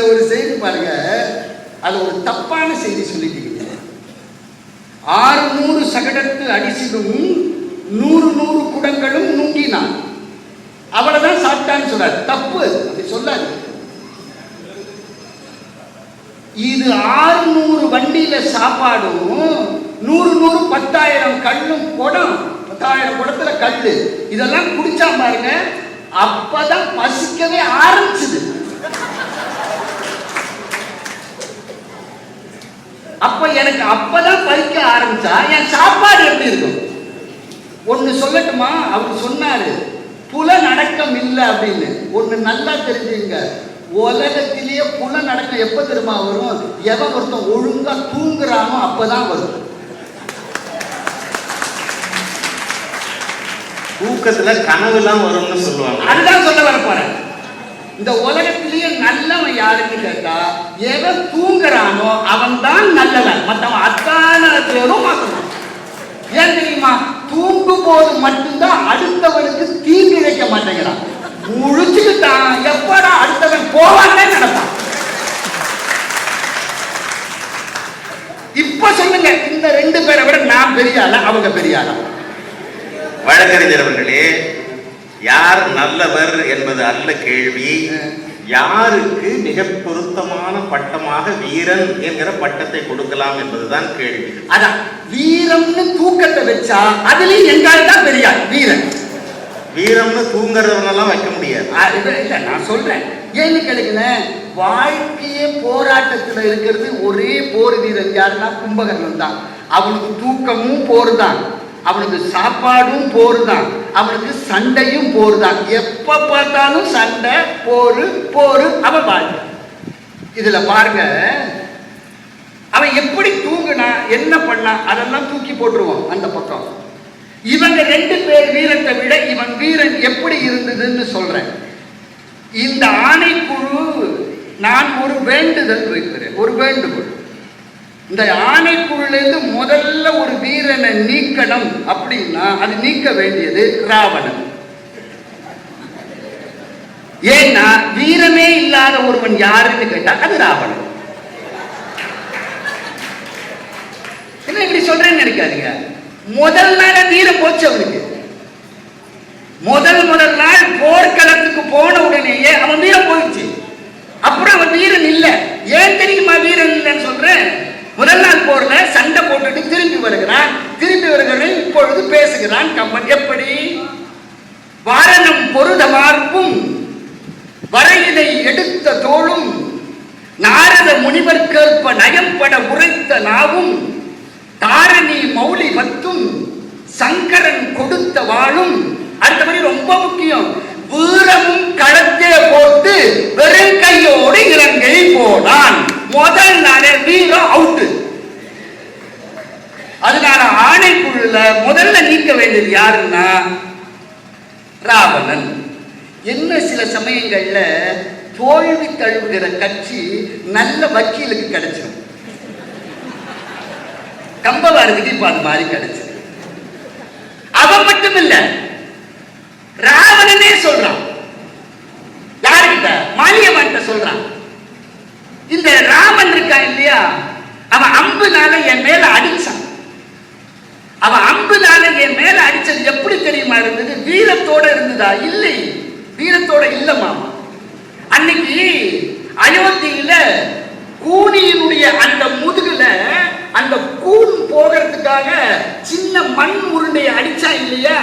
ஒரு செய்தி பாருங்க, அது ஒரு தப்பான செய்தி சொல்லிட்டீங்க. 600 சகடத்து அடிசிலும் 100 குடங்களும் நுங்கினான், அவ்வளவுதான் சாப்பிட்டான்னு சொல்றாரு. தப்பு, அப்படி சொல்லாது. இது 600 வண்டியில சாப்பாடும் 100 10,000 கல்லும் குடம், 10,000 குடத்துல கல்லு, இதெல்லாம் குடிச்சா பாருங்க, அப்பதான் பசிக்கவே ஆரம்பிச்சது. அப்ப எனக்கு அப்பதான் பறிக்க ஆரம்பிச்சா என் சாப்பாடு எப்படி இருக்கும்? ஒண்ணு சொல்லட்டுமா? அவர் சொன்னாரு புலனடக்கம் இல்லை அப்படின்னு. ஒண்ணு நல்லா தெரிஞ்சுங்க, உலகத்திலேயே புலனடக்கம் எப்ப தெரியுமா வரும்? எவன் ஒருத்தன் ஒழுங்கா தூங்குறானோ அப்பதான் வரும். தூக்கத்துல கனவுலாம் வரும்னு சொல்லுவாங்க. அதுதான் சொல்ல வரப்போறேன். இந்த உலகத்திலேயே நல்லவன் யாருன்னு கேட்டா, எவன் தூங்குறானோ அவன் தான் நல்லவன். மற்றவன் அத்தானத்தோடும் மாற்றணும். ஏன் தெரியுமா? தூங்கும் போது மட்டும்தான் அடுத்தவனுக்கு தீங்கு வைக்க மாட்டேங்கிறான். முழிச்சுக்கிட்டான், எப்படா அடுத்தவன் போவான்னு நடத்தான். இப்ப சொல்லுங்க, இந்த 2 பேரை விட நான் பெரிய ஆளா அவங்க பெரிய ஆளா? வழக்கறிஞர் அவர்களே, யார் நல்லவர் என்பது அல்ல கேள்வி, யாருக்கு மிக பொருத்தமான பட்டமாக வீரன் என்கிற பட்டத்தை கொடுக்கலாம் என்பதுதான் கேள்வி. அதான் வீரம்னு தூக்கத்தை வச்சா அதுலயும் எங்கால் தான் பெரியார் வீரன். வீரம்னு தூங்குறவனெல்லாம் வைக்க முடியாது. இல்ல, நான் சொல்றேன் ஏன்னு கேளுங்க, வாழ்க்கையே போராட்டத்துல இருக்கிறது ஒரே போர் வீரன் யாருன்னா கும்பகர்ணன் தான். அவனுக்கு தூக்கமும் போர் தான், அவனுக்கு சாப்பாடும் போர் தான், அவனுக்கு சண்டையும் போர் தான். எப்ப பார்த்தாலும் சண்டை, போரு போரு, அவன் வாழ்க்கை. இதுல பாருங்க, அவன் எப்படி தூங்குனா, என்ன பண்ணா, அதெல்லாம் தூக்கி போட்டுருவான் அந்த பக்கம். இவங்க 2 பேர் வீரத்தை விட இவன் வீரன் எப்படி இருந்ததுன்னு சொல்றேன். இந்த ஆணைக்குழு நான் ஒரு வேண்டுதல் வைக்கிறேன், ஒரு வேண்டுகோள். இந்த ஆணைக்குழுலேருந்து முதல்ல ஒரு வீரனை நீக்கணும் அப்படின்னா அது நீக்க வேண்டியது ராவணன். ஏன்னா வீரமே இல்லாத ஒருவன் யாருன்னு கேட்டா அது ராவணன். என்ன இப்படி சொல்றேன்னு நினைக்காதீங்க. முதல் நாள் வீரம் போச்சு அவனுக்கு. முதல் நாள் போர்க்களத்துக்கு போன உடனேயே அவன் வீரம் போயிடுச்சு. அப்புறம் அவன் வீரன் இல்லை. ஏன் தெரியுமா வீரன் இல்லைன்னு சொல்றேன்? முதல் நாள் போர்ல சண்டை போட்டுட்டு திரும்பி வருகிறான். இப்பொழுது பேசுகிறான் கம்பன். எப்படி? வாரணம் பொருதமார்ப்பும் வரையினை எடுத்த தோளும் நாரத முனிவர்கேற்ப நயம்பட உரைத்த நாவும் தாரணி மௌலி பத்தும் சங்கரன் கொடுத்த வாழும். அடுத்தபடி ரொம்ப முக்கியம், வீரமும் களத்தே போட்டு வெறும் கையோடு இலங்கை போனான். முதல் நாளே வீரம் அவுட்டு. அதனால ஆணைக்குழுல முதல்ல நீக்க வேண்டியது யாருன்னா ராவணன். என்ன சில சமயங்கள்ல தோல்வி தழுவுகிற கட்சி நல்ல வக்கீலுக்கு கிடைச்சிடும். கம்பவாரத்துக்கு இப்ப அது மாதிரி கிடைச்சது. அவன் மட்டும் இல்ல, ராவணனே சொல்றான். யாருக்கிட்ட? மாலியவன்கிட்ட சொல்றான். இந்த ராமன் இருக்கான் இல்லையா, அவன் அம்புனால என் மேல அடிச்சான். அவன் அம்புனால என் மேல அடிச்சது எப்படி தெரியுமா இருந்தது? வீரத்தோட இருந்ததா? இல்லை, வீரத்தோட இல்ல மாமா. அன்னைக்கு அயோத்தியில கூனியினுடைய அந்த முதுகுல அந்த கூன் போகிறதுக்காக சின்ன மண் உருண்டையை அடிச்சா இல்லையா,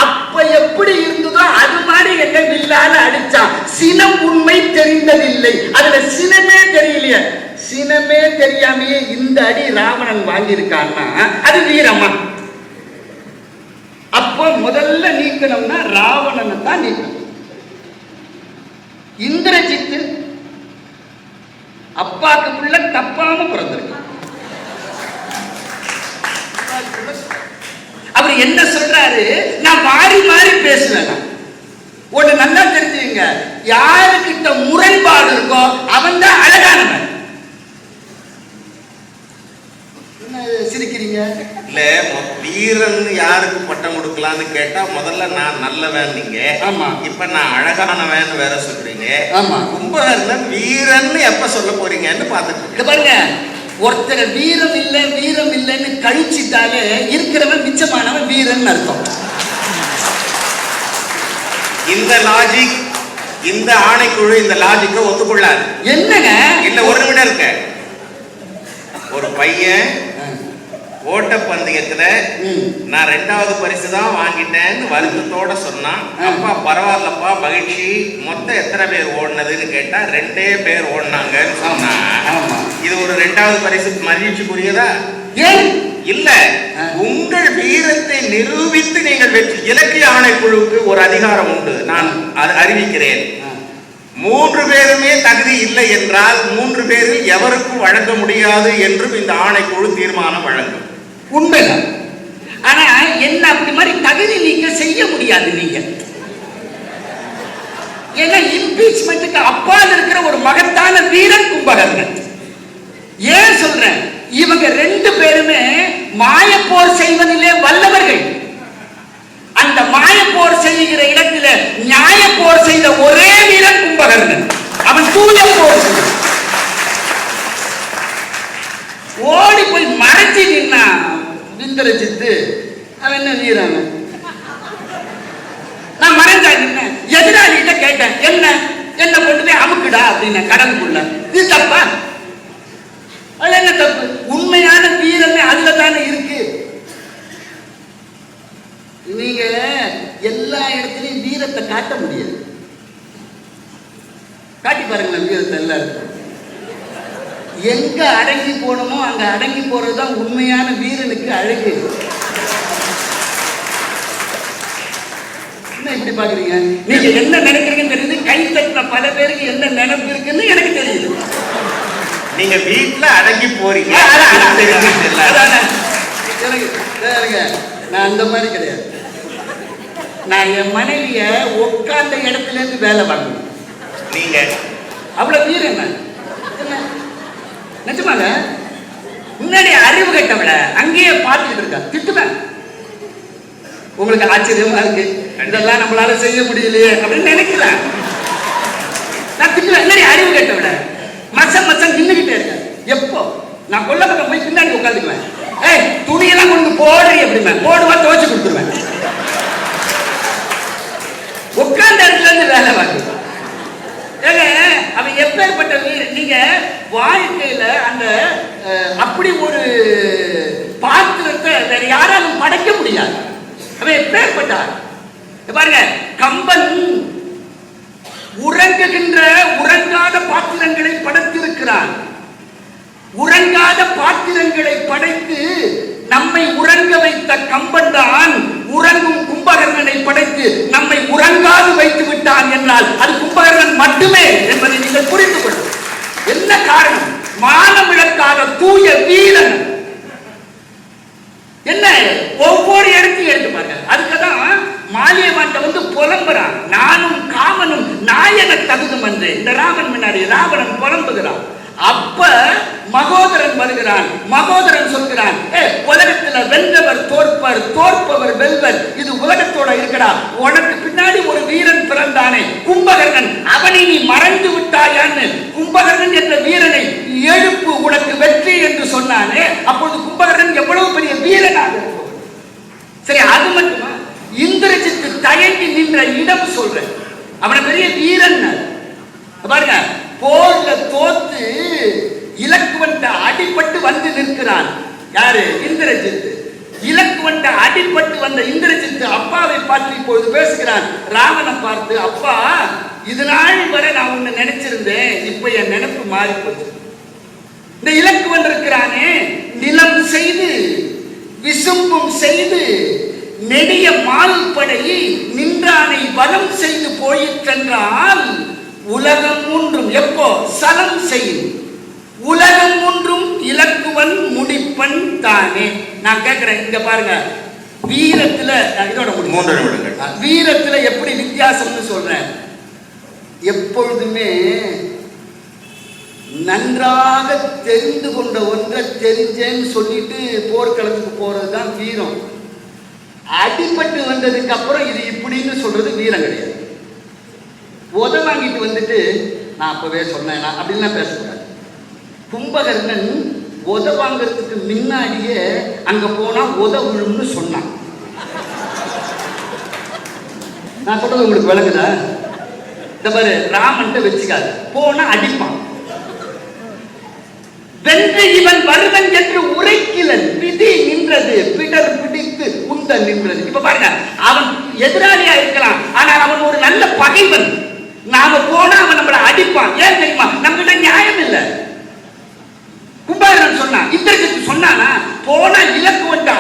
அப்ப எப்படி இருந்ததோ அது மாதிரி என்ன வில்லால அடிச்சான். சினம் உண்மை தெரிந்ததில்லை, அதுல சினமே தெரியலையே. சினமே தெரியாமையே இந்த அடி ராவணன் வாங்கியிருக்கான்னா அது வீரமா? அப்ப முதல்ல நீக்கணும்னா ராவணனை தான் நீக்கணும். இந்திரஜித்து அப்பாக்கு புள்ள தப்பாம பிறந்திருக்கு. அவர் என்ன சொல்றாரு? நான் மாறி மாறி பேசுவேன். ஒண்ணு நல்லா தெரிஞ்சுங்க, யாருக்கிட்ட முரண்பாடு இருக்கோ அவன் தான் அழகானவன். சிரிக்கிறீங்க? இல்ல, வீரன் யாருக்கு பட்டம் கொடுக்கலாம் கொடுக்கலான்னு கேட்டா முதல்ல நான் நல்லவன் நீங்க, ஆமா. இப்ப நான் அழகானவன் வேற சொல்றீங்க. ஆமா. கும்பகர்ணன் வீரன் எப்ப சொல்ல போறீங்கன்னு பாத்துட்டு பாருங்க. ஒருத்தர் வீரம் இல்லைன்னு கழிச்சிட்டாலே இருக்கிறவன் மிச்சமானவன் வீரன் அர்த்தம். இந்த லாஜிக், இந்த ஆணைக்குழு இந்த லாஜிக்க ஒத்துக்கொள்ளாது. என்னங்க? இல்ல ஒரு நிமிடம் இருக்க. ஒரு பையன் ஓட்டப்பந்தயத்துல நான் 2வது பரிசு தான் வாங்கிட்டேன்னு வருத்தத்தோட சொன்னான். அப்பா பரவாயில்லப்பா மகிழ்ச்சி, மொத்தம் எத்தனை பேர் ஓடினதுன்னு கேட்டா 2 பேர் ஓடினாங்கன்னு சொன்னா, இது ஒரு 2வது பரிசு மகிழ்ச்சிக்குரியதா? இல்ல. உங்கள் வீரத்தை நிரூபித்து நீங்கள் வெற்றி. இலக்கிய ஆணைக்குழுவுக்கு ஒரு அதிகாரம் உண்டு, நான் அறிவிக்கிறேன். 3 பேருமே தகுதி இல்லை என்றால் 3 பேரில் எவருக்கும் வழங்க முடியாது என்றும் இந்த ஆணைக்குழு தீர்மானம் வழங்கும். உண்மைதான். ஆனா என்ன அப்படி மாதிரி தகுதி நீங்க செய்ய முடியாது. நீங்க ஏன்னா இம்பீச்மெண்ட்டுக்கு அப்பால் இருக்கிற ஒரு மகத்தான வீரன் கும்பகர்ணன். ஏன் சொல்றேன்? இவங்க 2 பேருமே மாயப்போர் செய்வதிலே வல்லவர்கள். அந்த மாயப்போர் செய்கிற இடத்துல நியாயப்போர் செய்த ஒரே வீரன் கும்பகர்ணன். அவன் தூய போர் ஓடி போய் மறைச்சி நின்னா இந்திரஜித்து. அவன் என்ன வீரன்? நான் மறைஞ்சா நின்ன எதிராளிகிட்ட கேட்டேன், என்ன கொண்டு போய் அமுக்குடா அப்படின்னு கடலுக்குள்ள. இது தப்பா? அது என்ன தப்பு? உண்மையான வீரமே அதுல தானே இருக்கு. நீங்க எல்லா இடத்துலயும் வீரத்தை காட்ட முடியாது. காட்டி பாருங்களேன் வீரத்தை. எல்லாரும் எங்க அடங்கி போனமோ அங்க அடங்கி போறதுதான் உண்மையான வீரனுக்கு அழகு. என்ன இப்படி பாக்குறீங்க? நீங்க என்ன நினைக்கிறீங்கன்னு தெரியுது. கை தட்டின பல பேருக்கு என்ன நினைப்பு இருக்குன்னு எனக்கு தெரியுது. நீங்க வீட்டுல அடங்கி போறீங்க. நான் அந்த மாதிரி கிடையாது. நான் என் மனைவிய உட்கார்ந்த இடத்துல இருந்து வேலை வாங்கணும். நீங்க அவ்வளவு வீரம் என்ன? நிஜமாங்க. முன்னாடி அறிவு கட்டவிட அங்கேயே பார்த்துட்டு இருக்கா. திட்டுவேன். உங்களுக்கு ஆச்சரியமா இருக்கு, இதெல்லாம் நம்மளால செய்ய முடியலையே அப்படின்னு நினைக்கிறேன். நான் திட்டுவேன். முன்னாடி அறிவு கட்டவிட மச்சம் நின்றுகிட்டே இருக்கேன். எப்போ நான் கொல்ல பக்கம் போய் பின்னாடி உட்காந்துக்குவேன். துணியெல்லாம் கொண்டு போடுறீ அப்படின்னா போடுவா, துவச்சு கொடுத்துருவேன். உட்கார்ந்த இடத்துல இருந்து வேலை வாங்க. அவன் எப்பேற்பட்ட வீரன். நீங்க வாழ்க்கையில அந்த அப்படி ஒரு பாத்திரத்தை வேற யாராலும் படைக்க முடியாது. அவன் எப்பேற்பட்டார் பாருங்க. கம்பன் உறங்காத பாத்திரங்களை படைத்திருக்கிறான். உறங்காத பாத்திரங்களை படைத்து நம்மை உறங்க வைத்த கம்பன் தான் உறங்கும் கும்பகர்ணனை படைத்து நம்மை உறங்காது வைத்து விட்டான் என்றால் அது கும்பகர்ணன் மட்டுமே என்பதை நீங்கள் புரிந்து கொள்ளும். என்ன காரணம்? மானமிழக்காத தூய வீரன். என்ன ஒவ்வொரு இடத்தையும் எடுத்து பாருங்க. அதுக்குதான் மாலியமான்ட்ட புலம்புறான். நானும் காமனும் நாயன தகுதும் என்று இந்த ராமன் முன்னாடி ராவணன் புலம்புகிறான். அப்ப மகோதரன் வருகிறான். மகோதரன் சொல்கிறான், உலகத்துல வென்றவர் தோற்பர், தோற்பவர் வெல்வர். இது உலகத்தோட இருக்கடா. உனக்கு பின்னாடி ஒரு வீரன் பிறந்தானே கும்பகர்ணன், அவனை நீ மறந்து விட்டாயான்னு கும்பகர்ணன் என்ற வீரனை எழுப்பு, உனக்கு வெற்றி என்று சொன்னானே. அப்பொழுது கும்பகர்ணன் எவ்வளவு பெரிய வீரனாக இருக்கும். சரி, அது மட்டுமா? இந்திரஜித்து தயங்கி நின்ற இடம் சொல்றேன். அவனை பெரிய வீரன் பாருங்க. போர்ல தோத்து இலக்குவன்ட்ட அடிபட்டு வந்து நிற்கிறான். யாரு? இந்திரஜித்து. இலக்குவன்ட்ட அடிபட்டு வந்த இந்திரஜித்து அப்பாவை பார்த்து இப்பொழுது பேசுகிறான். ராமனை பார்த்து, அப்பா, இது நாள் வரை நான் உன்னை நினைச்சிருந்தேன், இப்ப என் நினைப்பு மாறி போச்சு. இந்த இலக்குவன் இருக்கிறானே, நிலம் செய்து விசும்பும் செய்து நெடிய மால் படை நின்றானை வலம் செய்து போயிற்றென்றால் உலகம் ஒன்றும் எப்போ சலம் செய்யும். உலகம் ஒன்றும் இலக்குவன் முடிப்பன் தானே. நான் கேட்கிறேன், இங்க பாருங்க. வீரத்துல இதோட வீரத்துல எப்படி வித்தியாசம்னு சொல்றேன். எப்பொழுதுமே நன்றாக தெரிந்து கொண்ட ஒன்றை தெரிஞ்சேன்னு சொல்லிட்டு போர்க்களத்துக்கு போறதுதான் வீரம். அடிபட்டு வந்ததுக்கு அப்புறம் இது இப்படின்னு சொல்றது வீரம் கிடையாது. உத வாங்கிட்டு வந்துட்டு நான் அப்பவே சொன்னேன் அப்படின்லாம் பேசக்கூடாது. கும்பகர்ணன் உத வாங்கிறதுக்கு முன்னாடியே அங்க போனா உத விழும்னு சொன்னான். நான் சொல்றது உங்களுக்கு விளங்குதா? இந்த பாரு, ராமன்ட்ட வச்சுக்காது, போனா அடிப்பான். வென்று இவன் வருவன் என்று உரைக்கிலன் விதி நின்றது, பிடர் பிடித்து உந்த நின்றது. இப்ப பாருங்க, அவன் எதிராளியா இருக்கலாம், ஆனால் அவன் ஒரு நல்ல பகைவன். நாம போனா அவன் நம்மளை அடிப்பான். ஏன் தெரியுமா? நம்மகிட்ட நியாயம் இல்லை. கும்பகர்ணன் சொன்னான், இந்திரஜித்து சொன்னானா, போனா இலக்கு வந்து